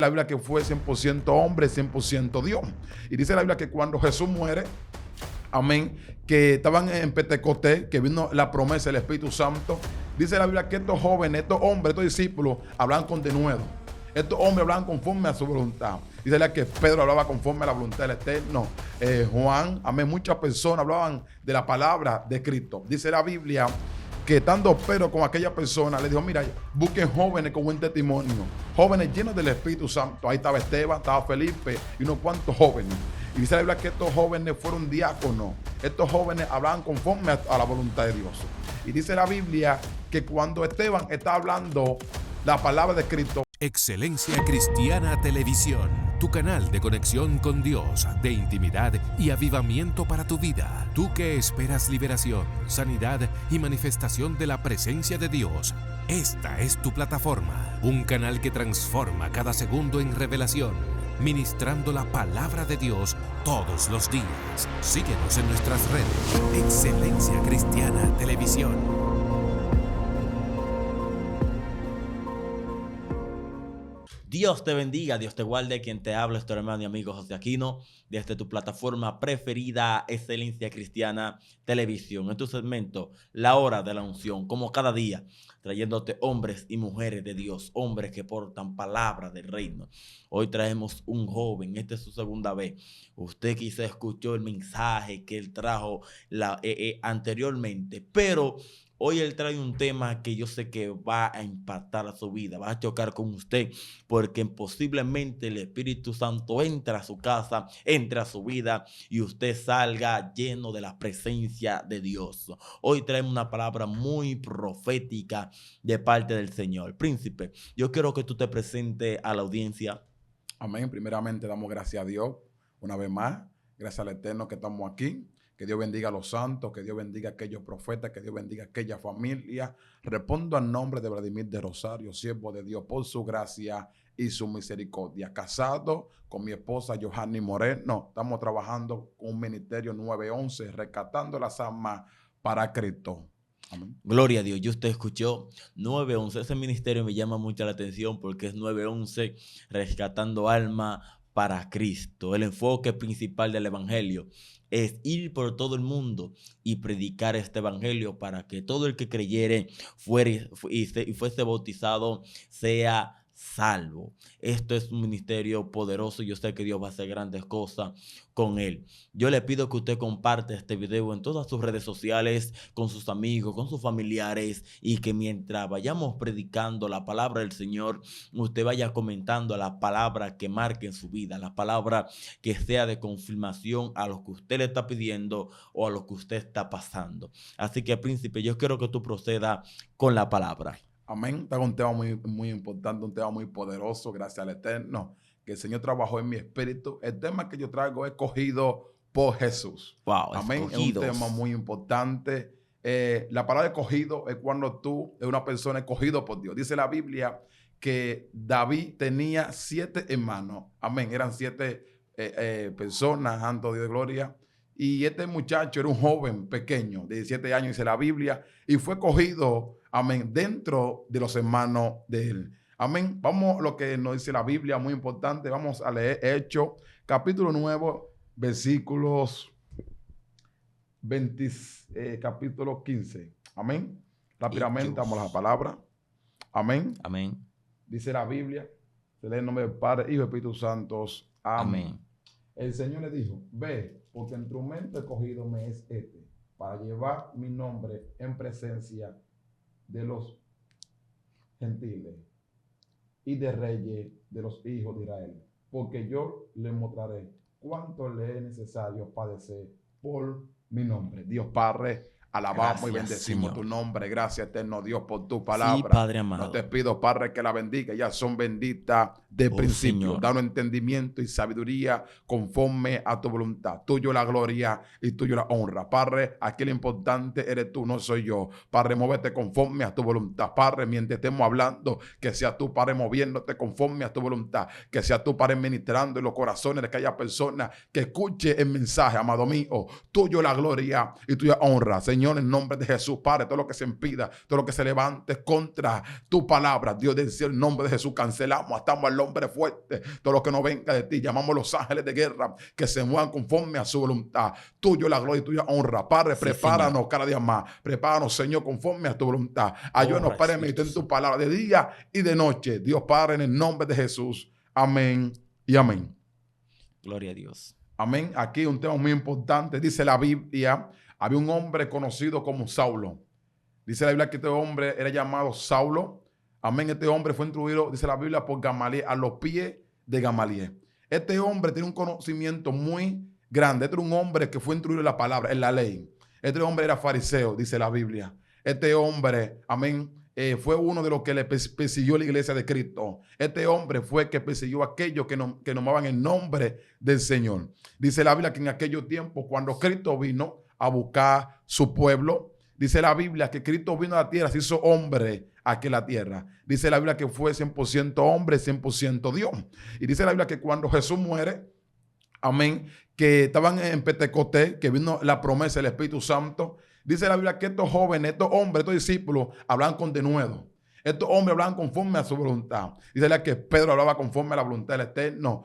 La Biblia que fue 100% hombre, 100% Dios. Y dice la Biblia que cuando Jesús muere, amén, que estaban en Pentecostés, que vino la promesa del Espíritu Santo. Dice la Biblia que estos jóvenes, estos hombres, estos discípulos hablaban con denuedo. Estos hombres hablaban conforme a su voluntad. Dice la Biblia que Pedro hablaba conforme a la voluntad del Eterno. Juan, amén, muchas personas hablaban de la palabra de Cristo. Dice la Biblia que estando Pedro con aquella persona, le dijo, mira, busquen jóvenes con buen testimonio, jóvenes llenos del Espíritu Santo. Ahí estaba Esteban, estaba Felipe y unos cuantos jóvenes. Y dice la Biblia que estos jóvenes fueron diáconos. Estos jóvenes hablaban conforme a la voluntad de Dios. Y dice la Biblia que cuando Esteban está hablando la palabra de Cristo, Excelencia Cristiana Televisión, tu canal de conexión con Dios, de intimidad y avivamiento para tu vida. Tú que esperas liberación, sanidad y manifestación de la presencia de Dios, esta es tu plataforma. Un canal que transforma cada segundo en revelación, ministrando la palabra de Dios todos los días. Síguenos en nuestras redes. Excelencia Cristiana Televisión. Dios te bendiga, Dios te guarde. Quien te habla es tu hermano y amigo José Aquino, desde tu plataforma preferida, Excelencia Cristiana Televisión. En tu segmento, La Hora de la Unción, como cada día, trayéndote hombres y mujeres de Dios, hombres que portan palabra del reino. Hoy traemos un joven, esta es su segunda vez. Usted quizá escuchó el mensaje que él trajo anteriormente, pero hoy él trae un tema que yo sé que va a impactar a su vida, va a chocar con usted, porque posiblemente el Espíritu Santo entre a su casa, entre a su vida y usted salga lleno de la presencia de Dios. Hoy traemos una palabra muy profética de parte del Señor. Príncipe, yo quiero que tú te presentes a la audiencia. amén. Primeramente damos gracias a Dios una vez más. Gracias al Eterno que estamos aquí. Que Dios bendiga a los santos, que Dios bendiga a aquellos profetas, que Dios bendiga a aquella familia. Respondo al nombre de Vladimir de Rosario, siervo de Dios, por su gracia y su misericordia. Casado con mi esposa Johanny Moreno, estamos trabajando con un ministerio 911, rescatando las almas para Cristo. Amén. Gloria a Dios. Yo usted escuchó 911. Ese ministerio me llama mucho la atención porque es 911, rescatando alma para Cristo. El enfoque principal del evangelio es ir por todo el mundo y predicar este evangelio para que todo el que creyere y fuese bautizado sea salvo. Esto es un ministerio poderoso y yo sé que Dios va a hacer grandes cosas con él. Yo le pido que usted comparte este video en todas sus redes sociales, con sus amigos, con sus familiares, y que mientras vayamos predicando la palabra del Señor, usted vaya comentando la palabra que marque en su vida, la palabra que sea de confirmación a lo que usted le está pidiendo o a lo que usted está pasando. Así que, príncipe, yo quiero que tú procedas con la palabra. Amén. Está un tema muy importante, un tema muy poderoso, gracias al Eterno, que el Señor trabajó en mi espíritu. El tema que yo traigo es cogido por Jesús. Wow, amén. escogidos. Es un tema muy importante. La palabra escogido es cuando tú eres una persona escogido por Dios. Dice la Biblia que David tenía 7 hermanos. Amén. Eran 7 personas, santo Dios de gloria. Y este muchacho era un joven pequeño, de 17 años, dice la Biblia, y fue cogido, amén, dentro de los hermanos de él. Amén. Vamos a lo que nos dice la Biblia, muy importante. Vamos a leer Hechos, capítulo 9, versículos 20, capítulo 15. Amén. Rápidamente, vamos a la palabra. Amén. Amén. Dice la Biblia, se lee en nombre del Padre, Hijo y Espíritu Santo. Amén. Amén. El Señor le dijo, ve, porque el instrumento escogido me es este, para llevar mi nombre en presencia de los gentiles y de reyes de los hijos de Israel, porque yo le mostraré cuánto le es necesario padecer por mi nombre. Dios Padre, alabamos y bendecimos Señor. tu nombre. Gracias, eterno Dios, por tu palabra. Sí, Padre amado. No te pido, Padre, que la bendiga. Ya son benditas de principio. Señor. Danos entendimiento y sabiduría conforme a tu voluntad. Tuyo la gloria y tuyo la honra. Padre, aquí lo importante eres tú, no soy yo. Padre, muévete conforme a tu voluntad. Padre, mientras estemos hablando, que sea tú, Padre, moviéndote conforme a tu voluntad. Que sea tú, Padre, ministrando en los corazones de aquella persona que escuche el mensaje, amado mío. Tuyo la gloria y tuya honra, Señor. Señor, en nombre de Jesús, Padre, todo lo que se impida, todo lo que se levante contra tu palabra, Dios del cielo, en nombre de Jesús, cancelamos, atamos al hombre fuerte, todo lo que no venga de ti, llamamos a los ángeles de guerra, que se muevan conforme a su voluntad, tuyo la gloria y tuya honra, Padre, Sí, prepáranos Señor. cada día más, prepáranos, Señor, conforme a tu voluntad, ayúdanos, Obra, Padre, a Espíritu meditar en tu Santo. palabra de día y de noche, Dios Padre, en el nombre de Jesús, amén y amén. Gloria a Dios. Amén. Aquí un tema muy importante. Dice la Biblia, había un hombre conocido como Saulo. Dice la Biblia que este hombre era llamado Saulo. Amén. Este hombre fue instruido, dice la Biblia, por Gamaliel, a los pies de Gamaliel. Este hombre tiene un conocimiento muy grande. Este era un hombre que fue instruido en la palabra, en la ley. Este hombre era fariseo, dice la Biblia. Este hombre, amén, fue uno de los que le persiguió la iglesia de Cristo. Este hombre fue el que persiguió a aquellos que nombraban el nombre del Señor. Dice la Biblia que en aquellos tiempos, cuando Cristo vino a buscar su pueblo, dice la Biblia que Cristo vino a la tierra, se hizo hombre aquí en la tierra. Dice la Biblia que fue 100% hombre, 100% Dios. Y dice la Biblia que cuando Jesús muere, amén, que estaban en Pentecostés, que vino la promesa del Espíritu Santo. Dice la Biblia que estos jóvenes, estos hombres, estos discípulos hablaban con denuedo. Estos hombres hablaban conforme a su voluntad. Dice la que Pedro hablaba conforme a la voluntad del Eterno.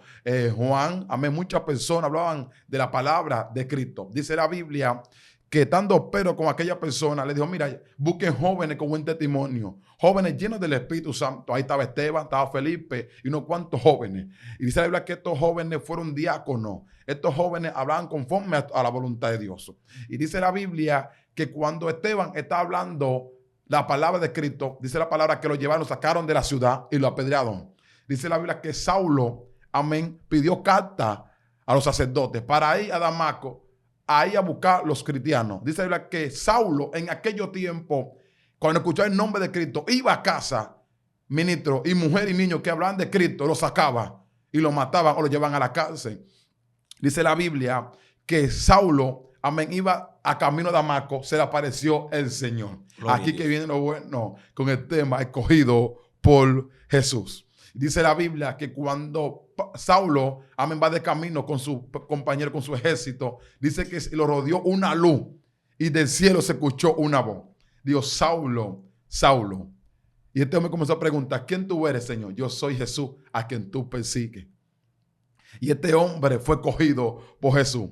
Juan, amén, muchas personas hablaban de la palabra de Cristo. Dice la Biblia que estando Pedro con aquella persona, le dijo, mira, busquen jóvenes con buen testimonio, jóvenes llenos del Espíritu Santo. Ahí estaba Esteban, estaba Felipe y unos cuantos jóvenes. Y dice la Biblia que estos jóvenes fueron diáconos. Estos jóvenes hablaban conforme a la voluntad de Dios. Y dice la Biblia que cuando Esteban está hablando la palabra de Cristo, dice la palabra que lo llevaron, lo sacaron de la ciudad y lo apedrearon. Dice la Biblia que Saulo, amén, pidió carta a los sacerdotes para ir a Damasco, a ir a buscar los cristianos. Dice la Biblia que Saulo en aquellos tiempos, cuando escuchaba el nombre de Cristo, iba a casa, ministros y mujeres y niños que hablaban de Cristo, los sacaba y los mataban o los llevaban a la cárcel. Dice la Biblia que Saulo, amén, iba a camino a Damasco, se le apareció el Señor. Gloria Aquí a que Dios. viene lo bueno con el tema escogido por Jesús. Dice la Biblia que cuando Saulo, amén, va de camino con su compañero, con su ejército, dice que lo rodeó una luz y del cielo se escuchó una voz. Dijo, Saulo, Saulo. Y este hombre comenzó a preguntar, ¿quién tú eres, Señor? Yo soy Jesús, a quien tú persigues. Y este hombre fue cogido por Jesús.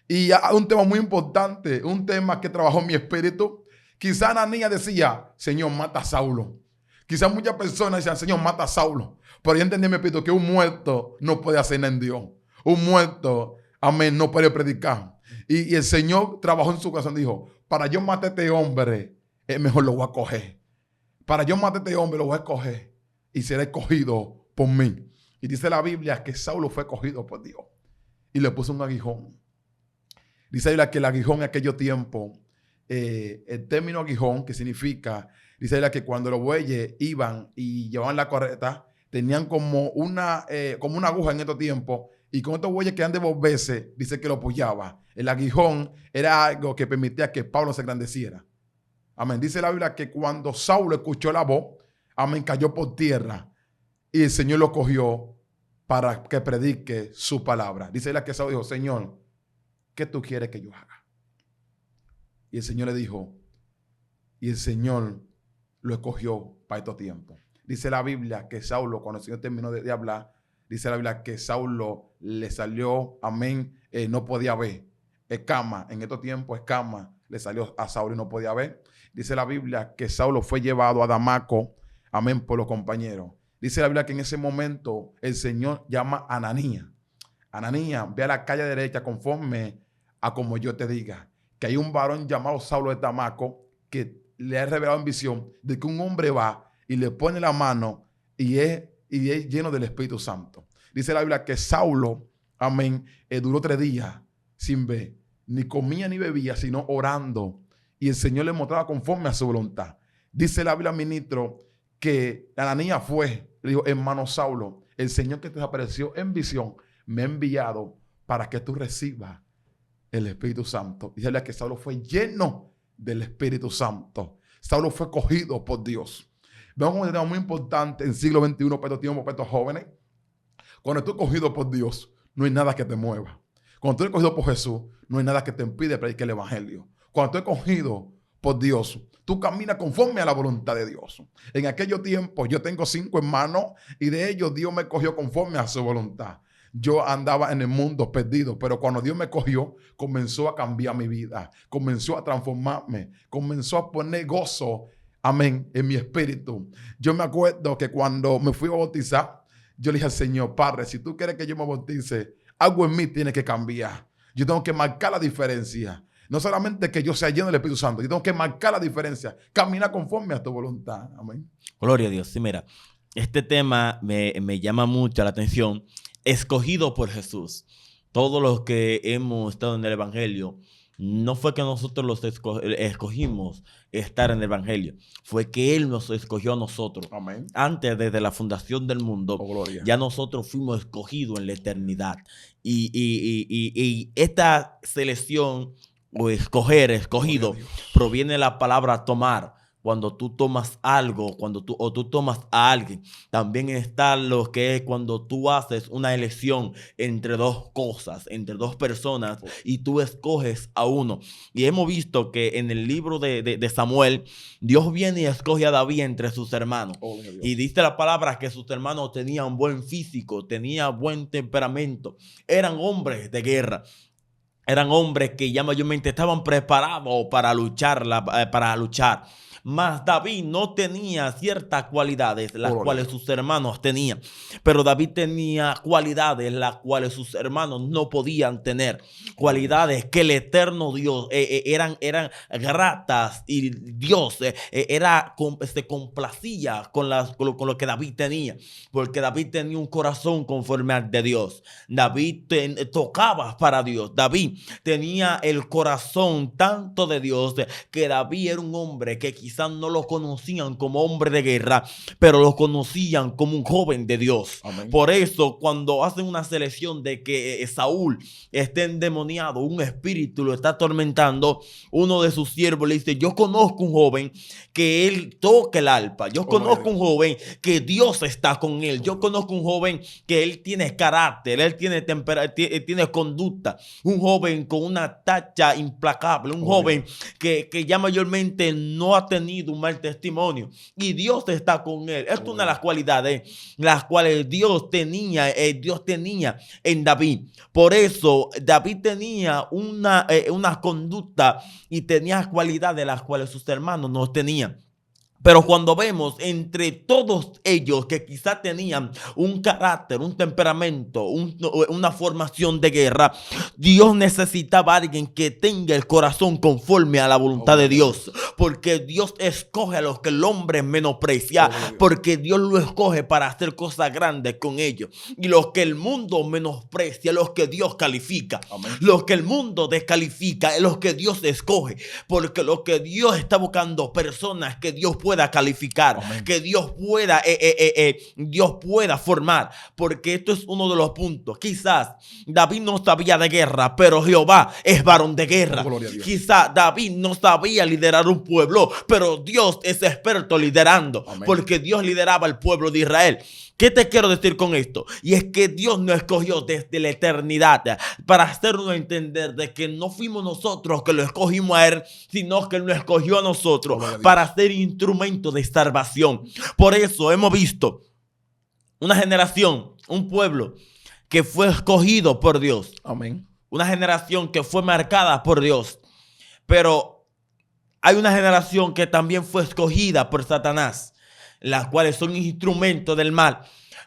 Y un tema muy importante, un tema que trabajó mi espíritu. Quizá Ananías decía, Señor, mata a Saulo. Quizá muchas personas decían, Señor, mata a Saulo. Pero yo entendí en mi espíritu que un muerto no puede hacer nada en Dios. Un muerto, amén, no puede predicar. Y el Señor trabajó en su corazón, dijo, para yo matar a este hombre, es mejor lo voy a coger. Para yo matar a este hombre, lo voy a coger. Y será escogido por mí. Y dice la Biblia que Saulo fue cogido por Dios. Y le puso un aguijón. Dice la Biblia que el aguijón en aquellos tiempos, el término aguijón, que significa, dice la Biblia que cuando los bueyes iban y llevaban la carreta, tenían como una aguja en estos tiempos, y con estos bueyes que han de volverse, dice que lo apoyaba. El aguijón era algo que permitía que Pablo se engrandeciera. Amén. Dice la Biblia que cuando Saulo escuchó la voz, amén, cayó por tierra, y el Señor lo cogió para que predique su palabra. Dice la que Saulo dijo, Señor, ¿qué tú quieres que yo haga? Y el Señor le dijo, y el Señor lo escogió para estos tiempos. Dice la Biblia que Saulo, cuando el Señor terminó de hablar, dice la Biblia que Saulo le salió, amén, no podía ver. Escama, en estos tiempos escama le salió a Saulo y no podía ver. Dice la Biblia que Saulo fue llevado a Damasco, amén, por los compañeros. Dice la Biblia que en ese momento el Señor llama a Ananías. Ananías, ve a la calle derecha conforme a como yo te diga. Que hay un varón llamado Saulo de Damasco que le ha revelado en visión de que un hombre va y le pone la mano y es lleno del Espíritu Santo. Dice la Biblia que Saulo, amén, duró 3 días sin ver. Ni comía ni bebía, sino orando. Y el Señor le mostraba conforme a su voluntad. Dice la Biblia, ministro, que Ananías fue, le dijo, hermano Saulo, el Señor que te apareció en visión me ha enviado para que tú recibas el Espíritu Santo. Y dice que Saulo fue lleno del Espíritu Santo. Saulo fue cogido por Dios. Vemos un tema muy importante en el siglo XXI para estos tiempos, para estos jóvenes. Cuando tú eres cogido por Dios, no hay nada que te mueva. Cuando tú eres cogido por Jesús, no hay nada que te impide predicar el Evangelio. Cuando tú es escogido por Dios, tú caminas conforme a la voluntad de Dios. En aquellos tiempos yo tengo 5 hermanos y de ellos Dios me cogió conforme a su voluntad. Yo andaba en el mundo perdido, pero cuando Dios me cogió, comenzó a cambiar mi vida, comenzó a transformarme, comenzó a poner gozo, amén, en mi espíritu. Yo me acuerdo que cuando me fui a bautizar, yo le dije al Señor, Padre, si tú quieres que yo me bautice, algo en mí tiene que cambiar. Yo tengo que marcar la diferencia. No solamente que yo sea lleno del Espíritu Santo, yo tengo que marcar la diferencia, caminar conforme a tu voluntad. Amén. Gloria a Dios. Sí, mira, este tema me llama mucho la atención. Escogido por Jesús. Todos los que hemos estado en el Evangelio, no fue que nosotros los escogimos estar en el Evangelio, fue que Él nos escogió a nosotros. Amén. Antes, desde la fundación del mundo, Gloria. ya nosotros fuimos escogidos en la eternidad. Y esta selección o escogido, proviene de la palabra tomar. Cuando tú tomas algo, tú tomas a alguien, también está lo que es cuando tú haces una elección entre dos cosas, entre dos personas, y tú escoges a uno. Y hemos visto que en el libro de Samuel, Dios viene y escoge a David entre sus hermanos. Y dice la palabra que sus hermanos tenían buen físico, tenían buen temperamento, eran hombres de guerra. Eran hombres que ya mayormente estaban preparados para luchar. Mas David no tenía ciertas cualidades, las cuales sus hermanos tenían. Pero David tenía cualidades, las cuales sus hermanos no podían tener. Cualidades que el eterno Dios eran gratas, y Dios se complacía con lo que David tenía. Porque David tenía un corazón conforme al de Dios. David tocaba para Dios. David tenía el corazón tanto de Dios que David era un hombre que quizás no lo conocían como hombre de guerra, pero lo conocían como un joven de Dios. Amén. Por eso, cuando hacen una selección de que Saúl esté endemoniado, un espíritu lo está atormentando, uno de sus siervos le dice: yo conozco un joven que él toca el arpa, yo conozco un joven que Dios está con él, yo conozco un joven que él tiene carácter, él tiene conducta, un joven con una tacha implacable, un joven que ya mayormente no ha tenido un mal testimonio y Dios está con él. Esta es una de las cualidades las cuales Dios tenía en David. Por eso David tenía una conducta y tenía cualidades las cuales sus hermanos no tenían. Pero cuando vemos entre todos ellos que quizás tenían un carácter, un temperamento, una formación de guerra, Dios necesitaba a alguien que tenga el corazón conforme a la voluntad de Dios. Porque Dios escoge a los que el hombre menosprecia. Porque Dios lo escoge para hacer cosas grandes con ellos. Y los que el mundo menosprecia, los que Dios califica. Amén. Los que el mundo descalifica, es los que Dios escoge. Porque lo que Dios está buscando, personas que Dios pueda calificar. Amén. Que Dios pueda formar, porque esto es uno de los puntos. Quizás David no sabía de guerra, pero Jehová es varón de guerra. Quizás David no sabía liderar un pueblo, pero Dios es experto liderando. Amén. Porque Dios lideraba el pueblo de Israel. ¿Qué te quiero decir con esto? Y es que Dios nos escogió desde la eternidad para hacernos entender de que no fuimos nosotros que lo escogimos a Él, sino que Él nos escogió a nosotros para ser instrumento de salvación. Por eso hemos visto una generación, un pueblo que fue escogido por Dios. Amén. Una generación que fue marcada por Dios. Pero hay una generación que también fue escogida por Satanás, las cuales son instrumentos del mal.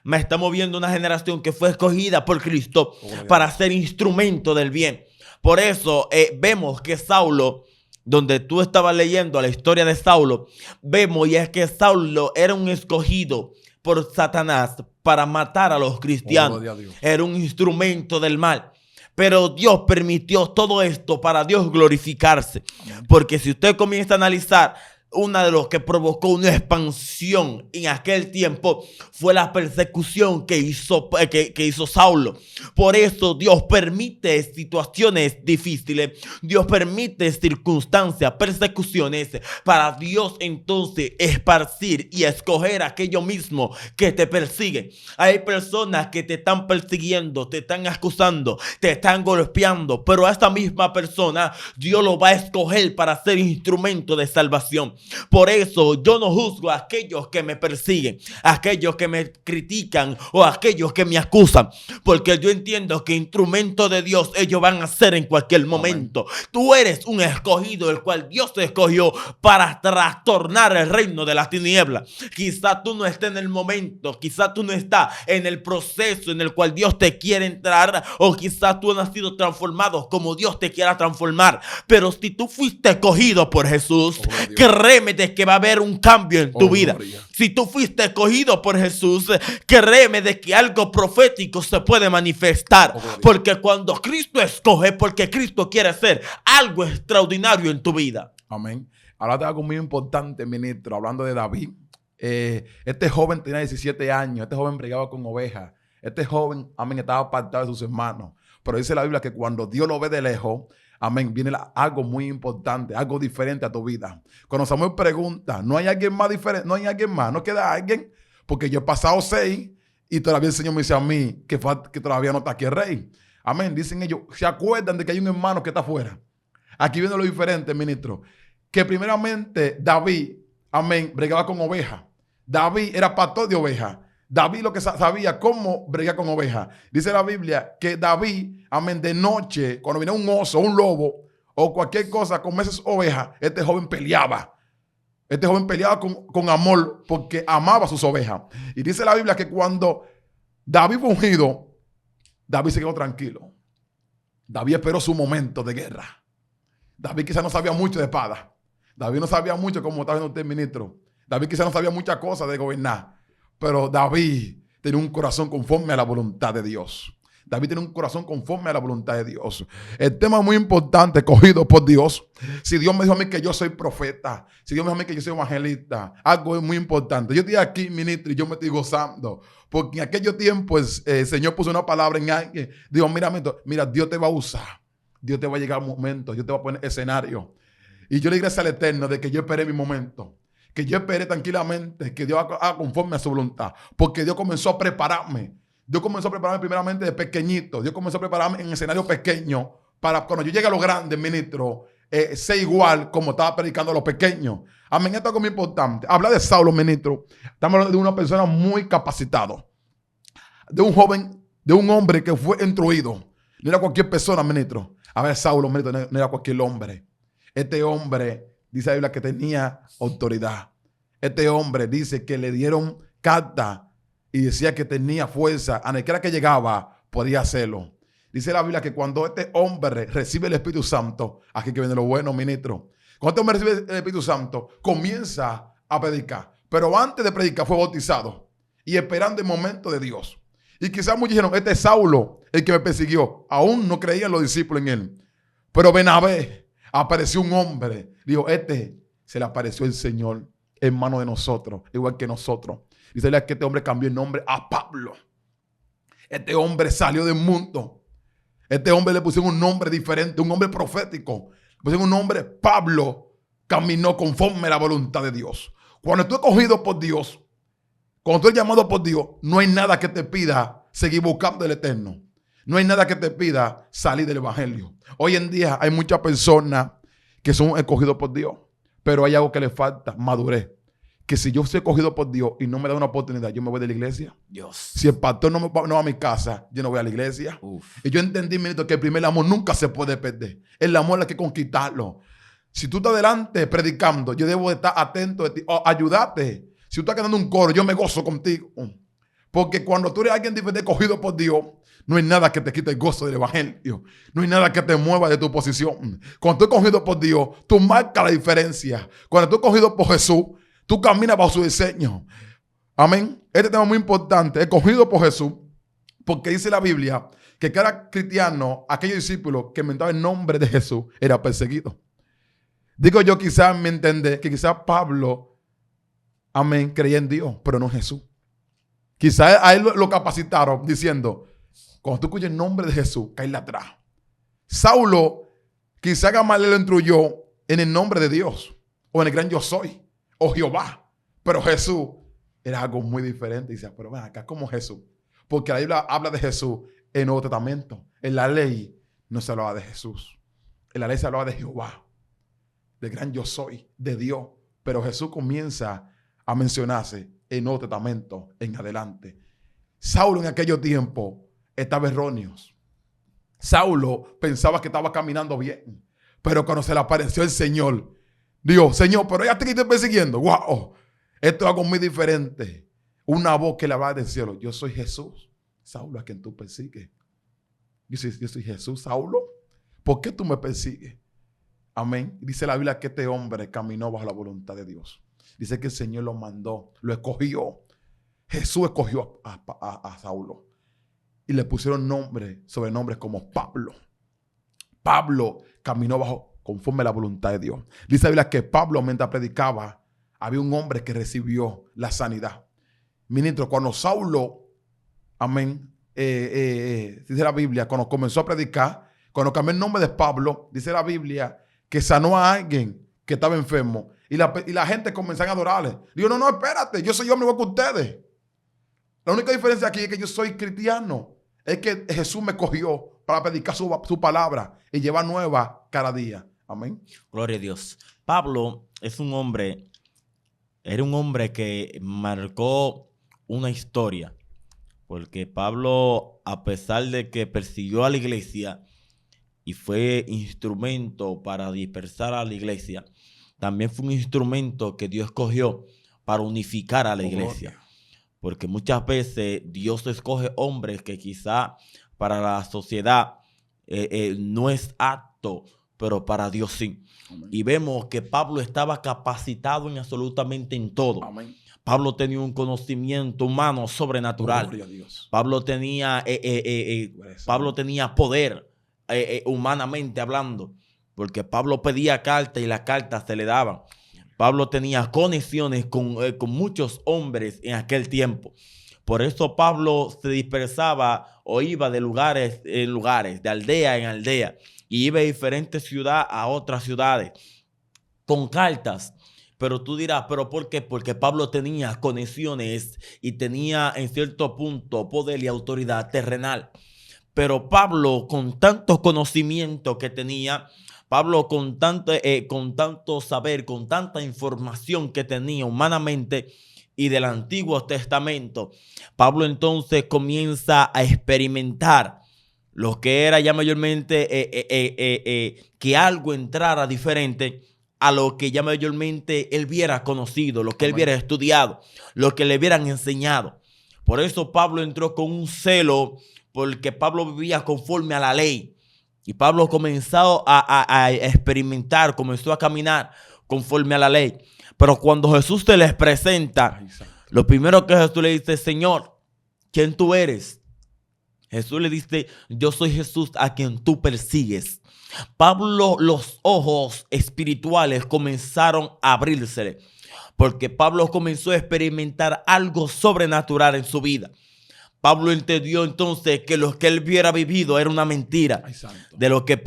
Me estamos viendo una generación que fue escogida por Cristo para ser instrumento del bien. Por eso vemos que Saulo, donde tú estabas leyendo la historia de Saulo, vemos y es que Saulo era un escogido por Satanás para matar a los cristianos. Era un instrumento del mal. Pero Dios permitió todo esto para Dios glorificarse. Porque si usted comienza a analizar una de los que provocó una expansión en aquel tiempo fue la persecución que hizo Saulo. Por eso Dios permite situaciones difíciles, Dios permite circunstancias, persecuciones, para Dios entonces esparcir y escoger aquello mismo que te persigue. Hay personas que te están persiguiendo, te están acusando, te están golpeando, pero a esta misma persona Dios lo va a escoger para ser instrumento de salvación. Por eso yo no juzgo a aquellos que me persiguen, a aquellos que me critican o a aquellos que me acusan, porque yo entiendo que instrumento de Dios ellos van a ser en cualquier momento. Amén. Tú eres un escogido, el cual Dios te escogió para trastornar el reino de las tinieblas. Quizá tú no estés en el momento, quizá tú no estás en el proceso en el cual Dios te quiere entrar, o quizá tú no has sido transformado como Dios te quiera transformar, pero si tú fuiste escogido por Jesús, créeme de que va a haber un cambio en tu vida. Si tú fuiste escogido por Jesús, créeme de que algo profético se puede manifestar, porque cuando Cristo escoge, porque Cristo quiere hacer algo extraordinario en tu vida. Amén. Ahora te algo muy importante, ministro, hablando de David. Este joven tenía 17 años, este joven bregaba con ovejas, este joven, amén, estaba apartado de sus hermanos, pero dice la Biblia que cuando Dios lo ve de lejos, amén, viene algo muy importante, algo diferente a tu vida. Cuando Samuel pregunta, ¿no hay alguien más diferente? ¿No hay alguien más? ¿No queda alguien? Porque yo he pasado 6 y todavía el Señor me dice a mí que todavía no está aquí el rey. Amén. Dicen ellos, ¿se acuerdan de que hay un hermano que está afuera? Aquí viene lo diferente, ministro. Que primeramente David, amén, bregaba con ovejas. David era pastor de ovejas. David lo que sabía cómo bregar con ovejas. Dice la Biblia que David, amén, de noche, cuando venía un oso, un lobo o cualquier cosa con esas ovejas, este joven peleaba. Este joven peleaba con amor porque amaba sus ovejas. Y dice la Biblia que cuando David fue ungido, David se quedó tranquilo. David esperó su momento de guerra. David quizás no sabía mucho de espada. David no sabía mucho, como está viendo usted, ministro. David quizás no sabía muchas cosas de gobernar. Pero David tenía un corazón conforme a la voluntad de Dios. David tiene un corazón conforme a la voluntad de Dios. El tema muy importante, escogido por Dios. Si Dios me dijo a mí que yo soy profeta, si Dios me dijo a mí que yo soy evangelista, algo es muy importante. Yo estoy aquí, ministro, y yo me estoy gozando. Porque en aquellos tiempos el Señor puso una palabra en alguien. Dijo, mira, Dios te va a usar. Dios te va a llegar a un momento. Dios te va a poner escenario. Y yo le gracias al Eterno de que yo esperé mi momento. Que yo esperé tranquilamente, que Dios haga conforme a su voluntad. Porque Dios comenzó a prepararme. Dios comenzó a prepararme primeramente de pequeñito. Dios comenzó a prepararme en escenario pequeño para cuando yo llegue a lo grande, ministro, sé igual como estaba predicando a los pequeños. Amén. Esto es algo muy importante. Habla de Saulo, ministro. Estamos hablando de una persona muy capacitada. De un joven, de un hombre que fue instruido. No era cualquier persona, ministro. A ver, Saulo, ministro, no era cualquier hombre. Este hombre, dice la Biblia, que tenía autoridad. Este hombre dice que le dieron carta y decía que tenía fuerza. A donde quiera que llegaba, podía hacerlo. Dice la Biblia que cuando este hombre recibe el Espíritu Santo, aquí que viene lo bueno, ministro. Cuando este hombre recibe el Espíritu Santo, comienza a predicar. Pero antes de predicar fue bautizado y esperando el momento de Dios. Y quizás muchos dijeron, este es Saulo, el que me persiguió. Aún no creían los discípulos en él. Pero Bernabé, apareció un hombre. Dijo, se le apareció el Señor, hermano de nosotros, igual que nosotros. Dice que este hombre cambió el nombre a Pablo. Este hombre salió del mundo. Este hombre le pusieron un nombre diferente, un nombre profético. Le pusieron un nombre, Pablo, caminó conforme a la voluntad de Dios. Cuando tú eres cogido por Dios, cuando tú eres llamado por Dios, no hay nada que te pida seguir buscando el Eterno. No hay nada que te pida salir del Evangelio. Hoy en día hay muchas personas que son escogidos por Dios, pero hay algo que le falta, madurez. Que si yo soy escogido por Dios y no me da una oportunidad, yo me voy de la iglesia. Dios. Si el pastor no va a mi casa, yo no voy a la iglesia. Y yo entendí, ministro, que el primer amor nunca se puede perder. El amor hay que conquistarlo. Si tú estás delante predicando, yo debo estar atento de ti, o ayudarte. Si tú estás cantando un coro, yo me gozo contigo. Porque cuando tú eres alguien diferente, escogido por Dios, no hay nada que te quite el gozo del evangelio. No hay nada que te mueva de tu posición. Cuando tú eres escogido por Dios, tú marcas la diferencia. Cuando tú eres escogido por Jesús, tú caminas bajo su diseño. Amén. Este tema es muy importante. Escogido por Jesús. Porque dice la Biblia que cada cristiano, aquellos discípulos que inventaban el nombre de Jesús, era perseguido. Digo yo quizás me entendé que quizás Pablo, amén, creía en Dios, pero no en Jesús. Quizás a él lo capacitaron diciendo, cuando tú escuches el nombre de Jesús, caíle atrás. Saulo, quizás Gamaliel lo instruyó en el nombre de Dios, o en el gran yo soy, o Jehová. Pero Jesús era algo muy diferente. Y dice, pero ven acá, ¿cómo Jesús? Porque la Biblia habla de Jesús en el Nuevo Testamento. En la ley no se hablaba de Jesús. En la ley se hablaba de Jehová, del gran yo soy, de Dios. Pero Jesús comienza a mencionarse en el Nuevo Testamento en adelante. Saulo en aquellos tiempos estaba erróneo. Saulo pensaba que estaba caminando bien. Pero cuando se le apareció el Señor, dijo, Señor, pero ya te estoy persiguiendo. ¡Wow! Esto es algo muy diferente. Una voz que le va del cielo. Yo soy Jesús, Saulo, a quien tú persigues. Yo soy Jesús, Saulo. ¿Por qué tú me persigues? Amén. Dice la Biblia que este hombre caminó bajo la voluntad de Dios. Dice que el Señor lo mandó, lo escogió. Jesús escogió a Saulo. Y le pusieron sobrenombres como Pablo. Pablo caminó conforme a la voluntad de Dios. Dice la Biblia que Pablo, mientras predicaba, había un hombre que recibió la sanidad. Ministro, cuando Saulo, amén, dice la Biblia, cuando comenzó a predicar, cuando cambió el nombre de Pablo, dice la Biblia que sanó a alguien que estaba enfermo. Y la gente comenzó a adorarle. Digo, no, espérate, yo soy hombre igual que ustedes. La única diferencia aquí es que yo soy cristiano. Es que Jesús me cogió para predicar su palabra y llevar nueva cada día. Amén. Gloria a Dios. Pablo era un hombre que marcó una historia. Porque Pablo, a pesar de que persiguió a la iglesia y fue instrumento para dispersar a la iglesia, también fue un instrumento que Dios escogió para unificar a la iglesia. Porque muchas veces Dios escoge hombres que quizá para la sociedad no es apto, pero para Dios sí. Amén. Y vemos que Pablo estaba capacitado en absolutamente en todo. Amén. Pablo tenía un conocimiento humano sobrenatural. Gloria a Dios. Pablo tenía poder humanamente hablando, porque Pablo pedía cartas y las cartas se le daban. Pablo tenía conexiones con muchos hombres en aquel tiempo. Por eso Pablo se dispersaba o iba de lugares en lugares, de aldea en aldea, y iba de diferentes ciudades a otras ciudades con cartas. Pero tú dirás, ¿pero por qué? Porque Pablo tenía conexiones y tenía en cierto punto poder y autoridad terrenal. Pero Pablo, con tanto conocimiento que tenía, Pablo con tanto saber, con tanta información que tenía humanamente y del Antiguo Testamento, Pablo entonces comienza a experimentar lo que era ya mayormente que algo entrara diferente a lo que ya mayormente él hubiera conocido, lo que él hubiera estudiado, lo que le hubieran enseñado. Por eso Pablo entró con un celo, porque Pablo vivía conforme a la ley. Y Pablo comenzó a experimentar, comenzó a caminar conforme a la ley. Pero cuando Jesús se les presenta, lo primero que Jesús le dice, Señor, ¿quién tú eres? Jesús le dice, yo soy Jesús a quien tú persigues. Pablo, los ojos espirituales comenzaron a abrirse, porque Pablo comenzó a experimentar algo sobrenatural en su vida. Pablo entendió entonces que lo que él hubiera vivido era una mentira. De lo que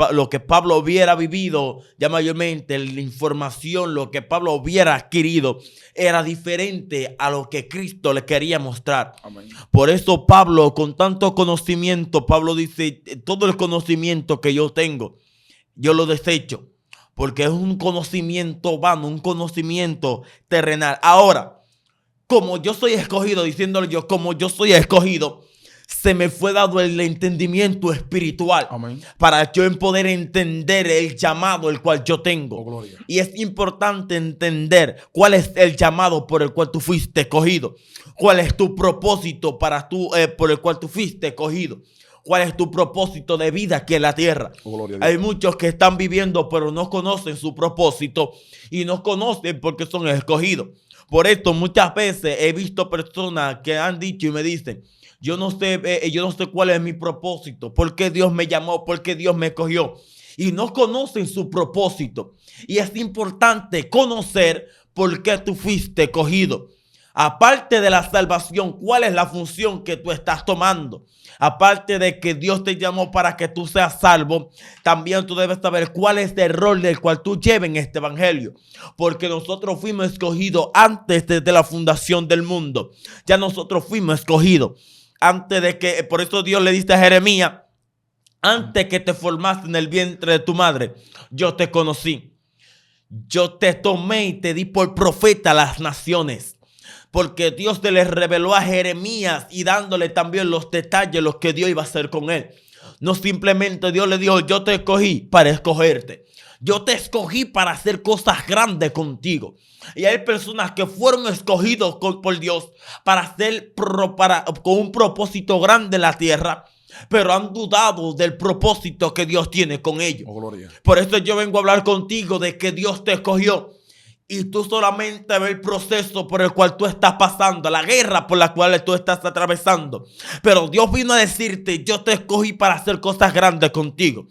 Pablo hubiera vivido, ya mayormente la información, lo que Pablo hubiera adquirido, era diferente a lo que Cristo le quería mostrar. Amén. Por eso Pablo, con tanto conocimiento, Pablo dice, todo el conocimiento que yo tengo, yo lo desecho, porque es un conocimiento vano, un conocimiento terrenal. Ahora, como yo soy escogido, diciéndole yo, como yo soy escogido, se me fue dado el entendimiento espiritual. Amén. Para yo poder entender el llamado el cual yo tengo. Oh, y es importante entender cuál es el llamado por el cual tú fuiste escogido. Cuál es tu propósito por el cual tú fuiste escogido. ¿Cuál es tu propósito de vida aquí en la tierra? Oh, hay muchos que están viviendo pero no conocen su propósito y no conocen porque son escogidos. Por esto muchas veces he visto personas que han dicho y me dicen, yo no sé cuál es mi propósito, por qué Dios me llamó, por qué Dios me escogió. y no conocen su propósito. Y es importante conocer por qué tú fuiste escogido. Aparte de la salvación, ¿cuál es la función que tú estás tomando? Aparte de que Dios te llamó para que tú seas salvo, también tú debes saber cuál es el rol del cual tú lleves en este evangelio. Porque nosotros fuimos escogidos antes de la fundación del mundo. Ya nosotros fuimos escogidos. Antes de que, por eso Dios le dice a Jeremías, antes que te formaste en el vientre de tu madre, yo te conocí. Yo te tomé y te di por profeta a las naciones. Porque Dios te les reveló a Jeremías y dándole también los detalles, los que Dios iba a hacer con él. No simplemente Dios le dijo, yo te escogí para escogerte. Yo te escogí para hacer cosas grandes contigo. Y hay personas que fueron escogidos por Dios para hacer con un propósito grande en la tierra, pero han dudado del propósito que Dios tiene con ellos. Oh, gloria. Por eso yo vengo a hablar contigo de que Dios te escogió. Y tú solamente ves el proceso por el cual tú estás pasando, la guerra por la cual tú estás atravesando. Pero Dios vino a decirte, yo te escogí para hacer cosas grandes contigo.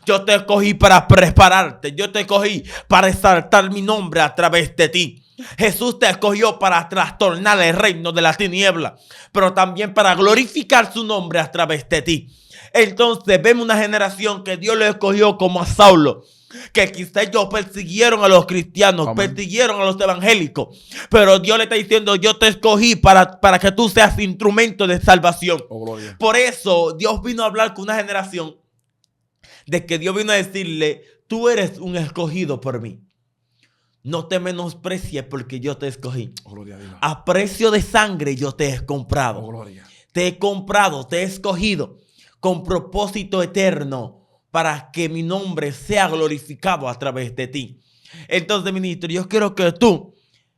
Yo te escogí para prepararte. Yo te escogí para exaltar mi nombre a través de ti. Jesús te escogió para trastornar el reino de la tiniebla, pero también para glorificar su nombre a través de ti. Entonces vemos una generación que Dios le escogió como a Saulo, que quizá ellos persiguieron a los cristianos, amén, persiguieron a los evangélicos, pero Dios le está diciendo, yo te escogí para que tú seas instrumento de salvación. Oh, gloria. Por eso Dios vino a hablar con una generación de que Dios vino a decirle, tú eres un escogido por mí. No te menosprecies porque yo te escogí. Oh, gloria a Dios. A precio de sangre yo te he comprado. Oh, gloria. Te he comprado, te he escogido con propósito eterno, para que mi nombre sea glorificado a través de ti. Entonces, ministro, yo quiero que tú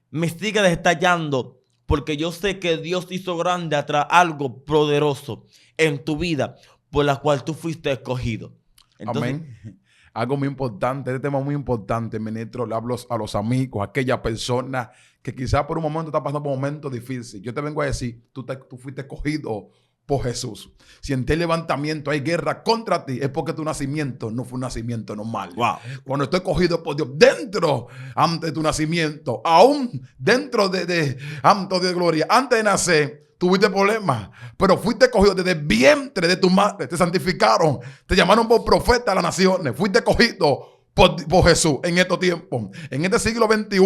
me sigas detallando, porque yo sé que Dios hizo grande algo poderoso en tu vida, por la cual tú fuiste escogido. Entonces, amén. Algo muy importante, este tema muy importante, ministro. Le hablo a los amigos, a aquella persona que quizás por un momento está pasando por un momento difícil. Yo te vengo a decir, tú fuiste escogido por Jesús. Si en este levantamiento hay guerra contra ti, es porque tu nacimiento no fue un nacimiento normal. wow. Cuando estoy cogido por Dios dentro, antes de tu nacimiento, aún dentro de gloria, antes de nacer, tuviste problemas, pero fuiste cogido desde el vientre de tu madre, te santificaron, te llamaron por profeta a las naciones, fuiste cogido por Jesús en estos tiempos. En este siglo XXI,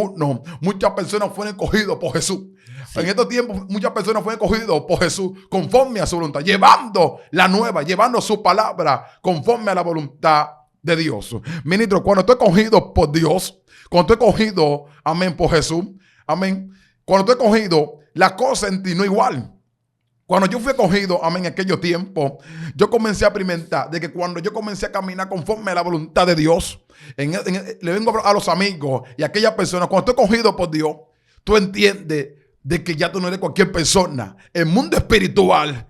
muchas personas fueron escogidas por Jesús. Sí. En estos tiempos, muchas personas fueron escogidas por Jesús conforme a su voluntad, llevando la nueva, llevando su palabra conforme a la voluntad de Dios. Ministro, cuando estoy escogido por Dios, cuando estoy escogido, amén, por Jesús, amén, cuando estoy escogido, la cosa en ti no es igual. Cuando yo fui escogido, amén, en aquellos tiempos, yo comencé a experimentar de que cuando yo comencé a caminar conforme a la voluntad de Dios, le vengo a los amigos y a aquellas personas, cuando estoy escogido por Dios, tú entiendes de que ya tú no eres cualquier persona. El mundo espiritual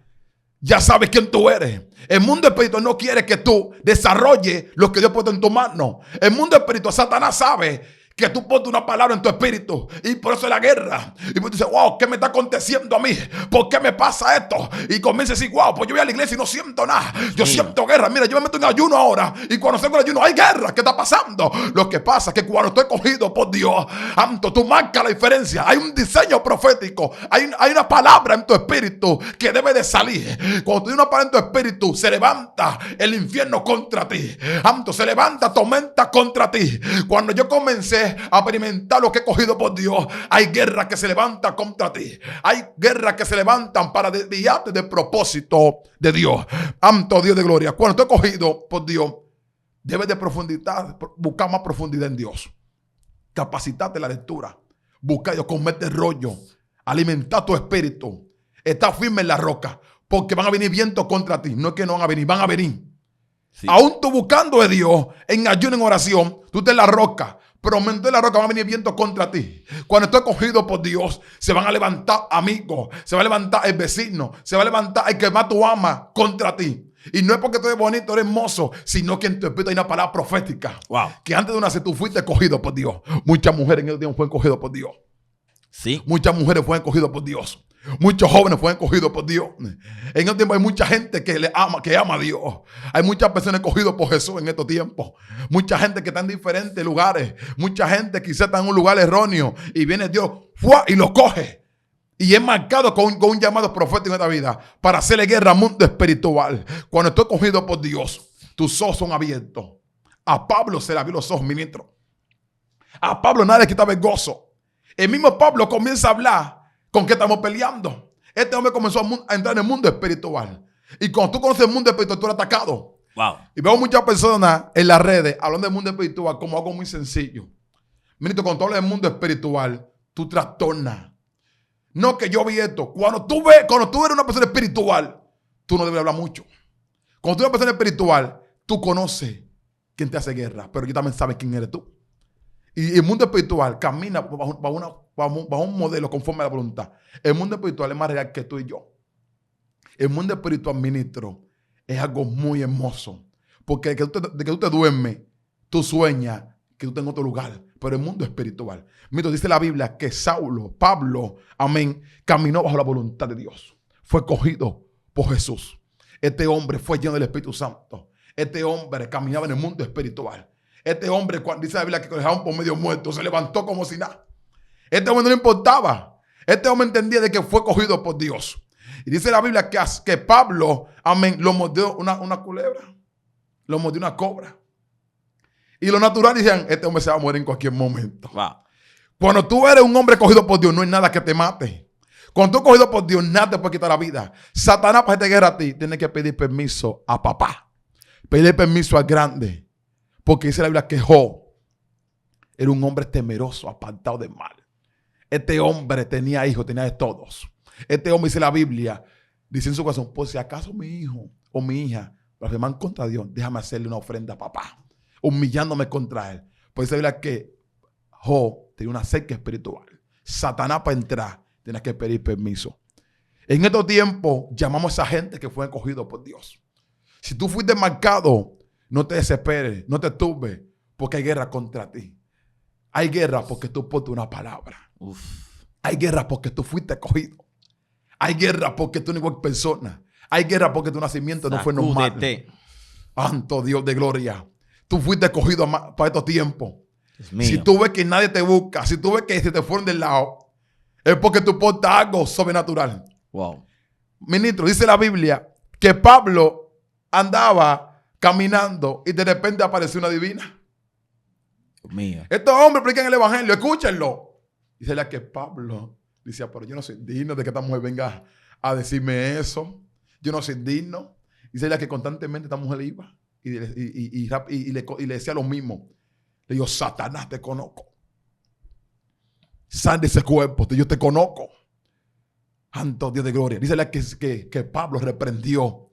ya sabes quién tú eres. El mundo espiritual no quiere que tú desarrolles lo que Dios ha puesto en tu mano. El mundo espiritual, Satanás sabe que tú pones una palabra en tu espíritu y por eso es la guerra. Y tú dices, wow, ¿qué me está aconteciendo a mí? ¿Por qué me pasa esto? Y comienza a decir, wow, pues yo voy a la iglesia y no siento nada. Yo siento guerra. Mira, yo me meto en ayuno ahora y cuando salgo en ayuno hay guerra. ¿Qué está pasando? Lo que pasa es que cuando estoy cogido por Dios, tú marcas la diferencia. Hay un diseño profético. Hay una palabra en tu espíritu que debe de salir. Cuando tú tienes una palabra en tu espíritu, se levanta el infierno contra ti. Se levanta tormenta contra ti. Cuando yo comencé a experimentar lo que he cogido por Dios, hay guerras que se levantan contra ti. Hay guerras que se levantan para desviarte del propósito de Dios. Santo Dios de gloria. Cuando estoy cogido por Dios, debes de profundizar, buscar más profundidad en Dios. Capacitarte en la lectura. Buscar Dios, comerte rollo. Alimentar tu espíritu. Estar firme en la roca. Porque van a venir vientos contra ti. No es que no van a venir, van a venir. Sí. Aún tú buscando de Dios, en ayuno, en oración, tú estás en la roca. Pero en medio de la roca van a venir vientos contra ti. Cuando estoy cogido por Dios, se van a levantar amigos, se va a levantar el vecino, se va a levantar el que más tú amas contra ti. Y no es porque tú eres bonito, eres hermoso, sino que en tu espíritu hay una palabra profética. Wow. Que antes de nacer tú fuiste escogido por Dios. Muchas mujeres en el tiempo fueron escogidas por Dios. Sí. Muchas mujeres fueron escogidas por Dios. Muchos jóvenes fueron escogidos por Dios. En este tiempo hay mucha gente que ama a Dios. Hay muchas personas escogidas por Jesús en estos tiempos. Mucha gente que está en diferentes lugares. Mucha gente quizás está en un lugar erróneo y viene Dios ¡fua! Y lo coge. Y es marcado con un llamado profético en esta vida para hacerle guerra al mundo espiritual. Cuando estoy escogido por Dios, tus ojos son abiertos. A Pablo se le abrió los ojos, ministro. A Pablo nadie le quitaba el gozo. El mismo Pablo comienza a hablar con qué estamos peleando. Este hombre comenzó a entrar en el mundo espiritual. Y cuando tú conoces el mundo espiritual, tú eres atacado. Wow. Y veo muchas personas en las redes hablando del mundo espiritual como algo muy sencillo. Ministro, cuando tú hablas del mundo espiritual, tú trastornas. No que yo vi esto. Cuando tú eres una persona espiritual, tú no debes hablar mucho. Cuando tú eres una persona espiritual, tú conoces quién te hace guerra, pero yo también sabes quién eres tú. Y el mundo espiritual camina bajo un modelo conforme a la voluntad. El mundo espiritual es más real que tú y yo. El mundo espiritual, ministro, es algo muy hermoso. Porque de que tú te duermes, tú sueñas que tú estás en otro lugar. Pero el mundo espiritual. Ministro, dice la Biblia que Pablo, amén, caminó bajo la voluntad de Dios. Fue cogido por Jesús. Este hombre fue lleno del Espíritu Santo. Este hombre caminaba en el mundo espiritual. Este hombre, cuando dice la Biblia que lo dejaban por medio muerto, se levantó como si nada. Este hombre no le importaba. Este hombre entendía de que fue cogido por Dios. Y dice la Biblia que Pablo, amén, lo mordió una culebra. Lo mordió una cobra. Y lo natural decían, este hombre se va a morir en cualquier momento. Wow. Cuando tú eres un hombre cogido por Dios, no hay nada que te mate. Cuando tú eres cogido por Dios, nada te puede quitar la vida. Satanás, para hacerte guerra a ti, tiene que pedir permiso a papá. Pedir permiso al grande. Porque dice la Biblia que Job era un hombre temeroso, apartado del mal. Este hombre tenía hijos, tenía de todos. Este hombre, dice la Biblia, dice en su corazón, por si acaso mi hijo o mi hija blasfeman contra Dios, déjame hacerle una ofrenda a papá, humillándome contra él. Pues dice la Biblia que Job tenía una cerca espiritual. Satanás, para entrar, tenía que pedir permiso. En estos tiempos llamamos a esa gente que fue escogido por Dios. Si tú fuiste marcado, no te desesperes, no te turbes, porque hay guerra contra ti. Hay guerra porque tú portas una palabra. Uf. Hay guerra porque tú fuiste escogido. Hay guerra porque tú no eres igual persona. Hay guerra porque tu nacimiento no fue normal. Santo Dios de gloria. Tú fuiste escogido para estos tiempos. Si tú ves que nadie te busca, si tú ves que se te fueron del lado, es porque tú portas algo sobrenatural. Wow. Ministro, dice la Biblia que Pablo andaba caminando y de repente apareció una divina. Dios mío. Estos hombres predican el evangelio, escúchenlo. Dice la que Pablo decía, pero yo no soy digno de que esta mujer venga a decirme eso. Yo no soy digno. Dice la que constantemente esta mujer iba y le decía lo mismo. Le digo, Satanás, te conozco. Sal de ese cuerpo, yo te conozco. Santo Dios de gloria. Dice la que Pablo reprendió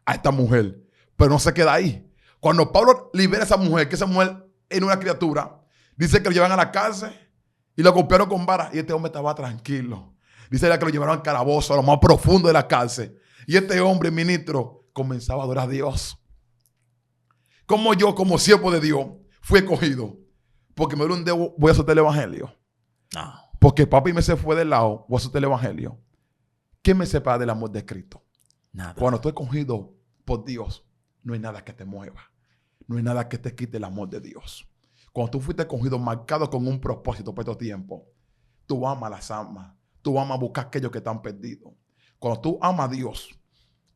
a esta mujer. Pero no se queda ahí. Cuando Pablo libera a esa mujer, que esa mujer era una criatura, dice que lo llevan a la cárcel y lo golpearon con varas. Y este hombre estaba tranquilo. Dice que lo llevaron al calabozo, a lo más profundo de la cárcel. Y este hombre, ministro, comenzaba a adorar a Dios. Como yo, como siervo de Dios, fui escogido. Porque me dio un dedo, voy a soltar el evangelio. No. Porque papi me se fue del lado, voy a soltar el evangelio. ¿Qué me separa del amor de Cristo? Nada. Cuando estoy escogido por Dios, no hay nada que te mueva. No hay nada que te quite el amor de Dios. Cuando tú fuiste escogido, marcado con un propósito por estos tiempos, tú amas las almas. Tú amas buscar aquellos que están perdidos. Cuando tú amas a Dios,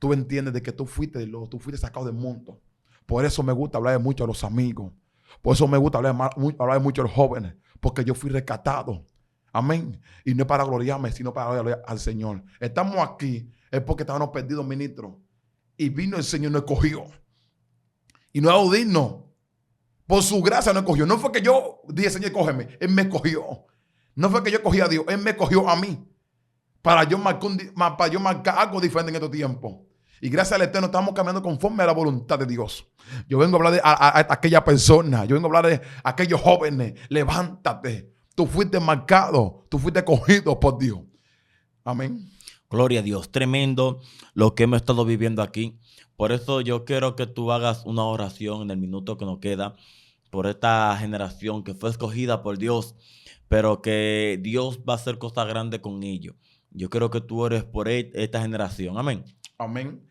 tú entiendes de que tú fuiste sacado del mundo. Por eso me gusta hablar de mucho a los amigos. Por eso me gusta hablar de mucho a los jóvenes. Porque yo fui rescatado. Amén. Y no es para gloriarme, sino para gloriar al Señor. Estamos aquí, es porque estábamos perdidos, ministro. Y vino el Señor y nos escogió. Y no es digno. Por su gracia nos escogió. No fue que yo dije, Señor, cógeme. Él me escogió. No fue que yo escogí a Dios. Él me escogió a mí. Para yo marcar algo diferente en estos tiempos. Y gracias al Eterno estamos caminando conforme a la voluntad de Dios. Yo vengo a hablar de a aquella persona. Yo vengo a hablar de aquellos jóvenes. Levántate. Tú fuiste marcado. Tú fuiste escogido por Dios. Amén. Gloria a Dios. Tremendo lo que hemos estado viviendo aquí. Por eso yo quiero que tú hagas una oración en el minuto que nos queda por esta generación que fue escogida por Dios, pero que Dios va a hacer cosas grandes con ellos. Yo creo que tú eres por esta generación. Amén. Amén.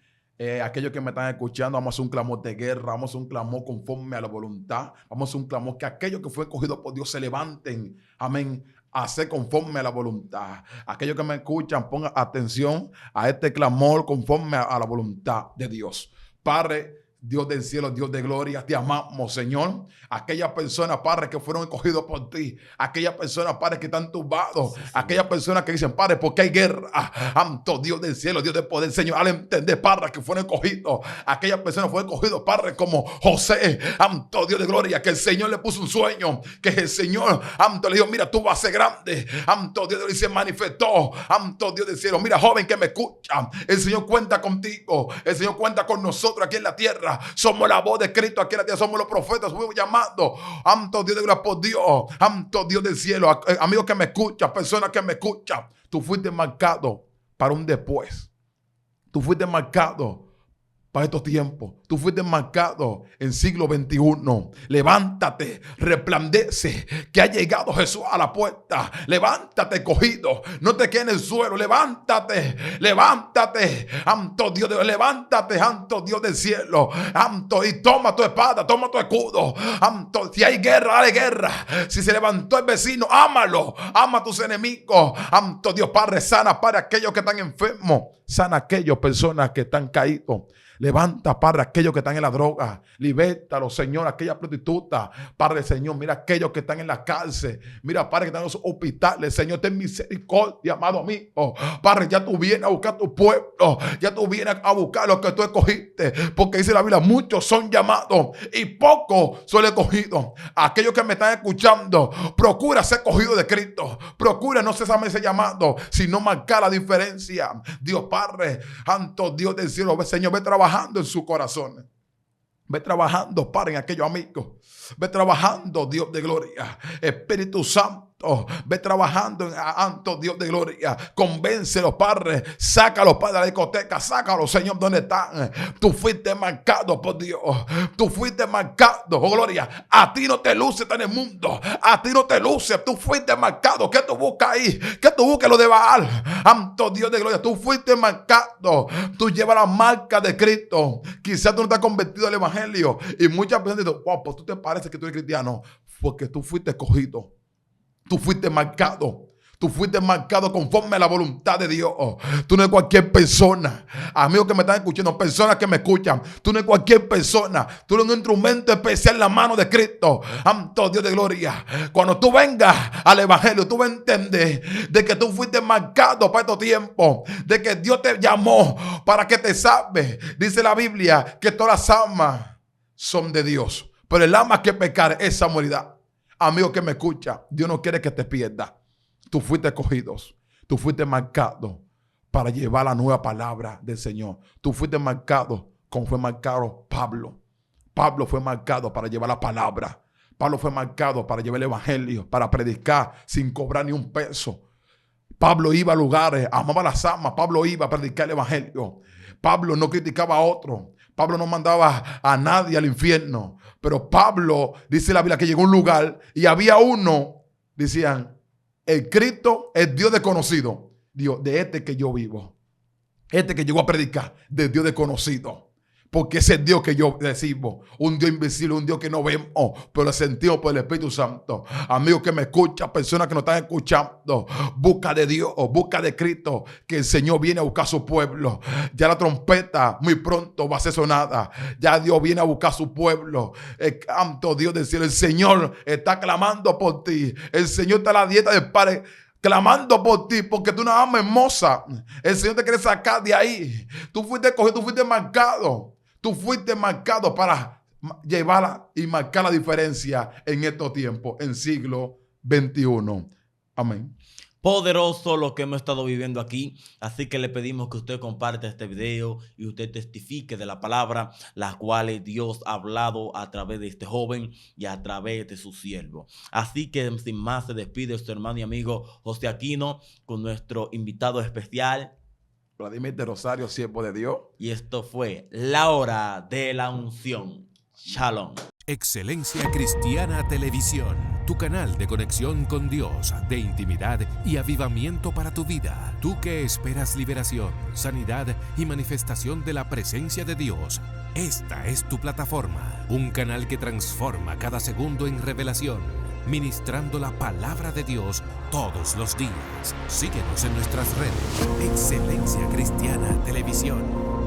Aquellos que me están escuchando, vamos a hacer un clamor de guerra, vamos a hacer un clamor conforme a la voluntad, vamos a hacer un clamor que aquellos que fueron escogidos por Dios se levanten, amén, a hacer conforme a la voluntad. Aquellos que me escuchan, pongan atención a este clamor conforme a la voluntad de Dios. Padre, Dios del cielo, Dios de gloria, te amamos, Señor. Aquellas personas, Padre, que fueron escogidos por ti. Aquellas personas, Padre, que están turbados. Sí, aquellas personas que dicen, Padre, ¿por qué hay guerra? Santo Dios del cielo, Dios del poder, Señor. Al entender, Padre, que fueron escogidos. Aquellas personas fueron escogidos, Padre, como José. Santo Dios de gloria, que el Señor le puso un sueño. Que el Señor, santo, le dijo, mira, tú vas a ser grande. Santo Dios de gloria, y se manifestó. Santo Dios del cielo, mira, joven que me escucha. El Señor cuenta contigo. El Señor cuenta con nosotros aquí en la tierra. Somos la voz de Cristo aquí en la tierra, somos los profetas, fuimos llamados. Santo Dios de gloria por Dios, santo Dios del cielo. Amigos que me escuchan, personas que me escuchan, tú fuiste marcado para un después. Tú fuiste marcado para estos tiempos. Tú fuiste marcado en siglo XXI. Levántate, resplandece, que ha llegado Jesús a la puerta. Levántate, cogido. No te quedes en el suelo. Levántate, levántate. Santo Dios, levántate, santo Dios del cielo. Santo, y toma tu espada, toma tu escudo. Santo, si hay guerra, dale guerra. Si se levantó el vecino, ámalo. Ama a tus enemigos. Santo Dios, Padre, sana para aquellos que están enfermos. Sana a aquellas personas que están caídos. Levanta, Padre, aquellos que están en la droga. Libértalos, Señor, aquellas prostitutas. Padre, Señor, mira aquellos que están en la cárcel. Mira, Padre, que están en los hospitales. Señor, ten misericordia, amado amigo. Padre, ya tú vienes a buscar tu pueblo. Ya tú vienes a buscar lo que tú escogiste. Porque dice la Biblia, muchos son llamados y pocos son escogidos. Aquellos que me están escuchando, procura ser cogido de Cristo. Procura no cesar ese llamado, sino marcar la diferencia. Dios Padre, santo Dios del cielo, Señor, ve trabajando en su corazón. Ve trabajando, Padre, en aquellos amigos. Ve trabajando, Dios de gloria. Espíritu Santo, ve trabajando en santo Dios de gloria. Convéncelos, Padre. Sácalos, Padre, de la discoteca. Sácalos, Señor, donde están. Tú fuiste marcado por Dios. Tú fuiste marcado, oh gloria. A ti no te luces en el mundo. A ti no te luces. Tú fuiste marcado. ¿Qué tú buscas ahí? ¿Qué tú buscas lo de Baal? Santo Dios de gloria. Tú fuiste marcado. Tú llevas la marca de Cristo. Quizás tú no te has convertido al evangelio. Y muchas personas dicen, wow, pues tú te pareces que tú eres cristiano. Porque tú fuiste escogido. Tú fuiste marcado. Tú fuiste marcado conforme a la voluntad de Dios. Tú no eres cualquier persona. Amigos que me están escuchando, personas que me escuchan. Tú no eres cualquier persona. Tú eres un instrumento especial en la mano de Cristo. Santo Dios de gloria. Cuando tú vengas al evangelio, tú vas a entender de que tú fuiste marcado para estos tiempos. De que Dios te llamó para que te salve. Dice la Biblia que todas las almas son de Dios. Pero el alma que pecar es esa morirá. Amigo que me escucha, Dios no quiere que te pierdas. Tú fuiste escogido. Tú fuiste marcado para llevar la nueva palabra del Señor. Tú fuiste marcado como fue marcado Pablo. Pablo fue marcado para llevar la palabra. Pablo fue marcado para llevar el evangelio, para predicar sin cobrar ni un peso. Pablo iba a lugares, amaba las almas. Pablo iba a predicar el evangelio. Pablo no criticaba a otro. Pablo no mandaba a nadie al infierno. Pero Pablo, dice la Biblia, que llegó a un lugar y había uno, decían, el Cristo es Dios desconocido. Dios, de este que yo vivo. Este que llegó a predicar, de Dios desconocido. Porque ese Dios que yo recibo, un Dios invisible, un Dios que no vemos, pero lo sentimos por el Espíritu Santo. Amigos que me escuchan, personas que nos están escuchando, busca de Dios, busca de Cristo, que el Señor viene a buscar a su pueblo. Ya la trompeta muy pronto va a ser sonada. Ya Dios viene a buscar a su pueblo. El canto Dios del cielo, el Señor está clamando por ti. El Señor está a la dieta del Padre, clamando por ti, porque tú una alma hermosa. El Señor te quiere sacar de ahí. Tú fuiste cogido, tú fuiste marcado. Tú fuiste marcado para llevar y marcar la diferencia en estos tiempos, en siglo XXI. Amén. Poderoso lo que hemos estado viviendo aquí, así que le pedimos que usted comparte este video y usted testifique de la palabra, las cuales Dios ha hablado a través de este joven y a través de su siervo. Así que sin más se despide su hermano y amigo José Aquino con nuestro invitado especial, Vladimir de Rosario, siervo de Dios. Y esto fue La Hora de la Unción. Shalom. Excelencia Cristiana Televisión, tu canal de conexión con Dios, de intimidad y avivamiento para tu vida. Tú que esperas liberación, sanidad y manifestación de la presencia de Dios. Esta es tu plataforma, un canal que transforma cada segundo en revelación, ministrando la palabra de Dios todos los días. Síguenos en nuestras redes. Excelencia Cristiana Televisión.